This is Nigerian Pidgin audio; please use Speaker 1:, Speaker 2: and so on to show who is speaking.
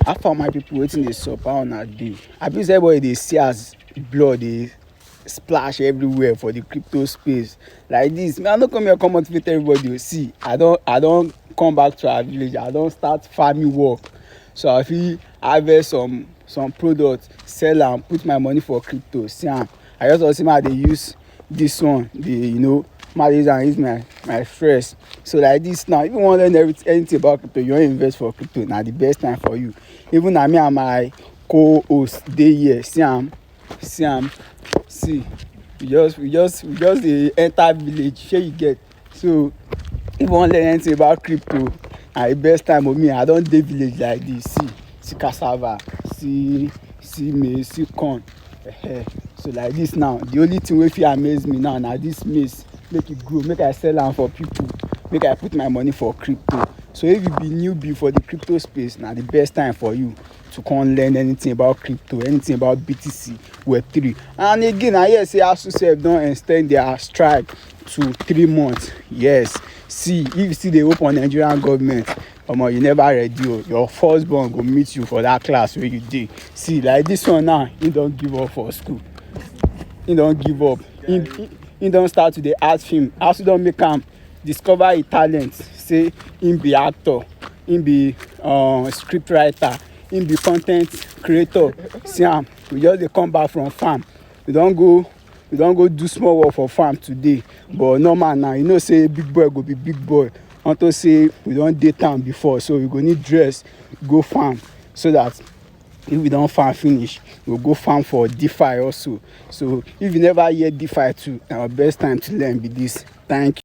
Speaker 1: How far my people waiting dey sup how una dey? Abi everybody dey see as blood dey splash everywhere for the crypto space like this. Me I no come here come motivate everybody o. See, I don come back to our village. I don start farming work, so I fit harvest some product, sell am, put my money for crypto. See am, I just wan say make I dey use this one dey make I use am ease my stress. So like this now, if you wan learn anything about crypto, you wan invest for crypto, na the best time for you. Even na me and my co-host dey here. See am, see, we just dey enter village, shey you get. So if you wan learn anything about crypto, na the best time o. Me I don dey village like this. See cassava, see maize, see corn. So like this now, the only thing wey fit amaze me now na this maize. Make e grow, make I sell am for people, make I put my money for crypto. So if you be newbie for the crypto space, na the best time for you to come learn anything about crypto, anything about BTC, Web3. And again, I hear say ASUU sef don ex ten d their strike to 3 months. Yes, see, if you still dey hope on Nigerian government, omo, you never ready o. Your first born go meet you for that class wey you dey. See, like this one now, he don give up for school. He don give up. He don start to dey act film. ASUU don make am discover him talent, say him be actor, him be script writer, him be con ten t creator. See am, we just dey come back from farm. We don go do small work for farm today, but normal now, you know say big boy go be big boy unto say we don dey town before, so we go need dress go farm, so that if we don farm finish, we go farm for DeFi also. So if you never hear DeFi too, na our best time to learn be this. Thank you.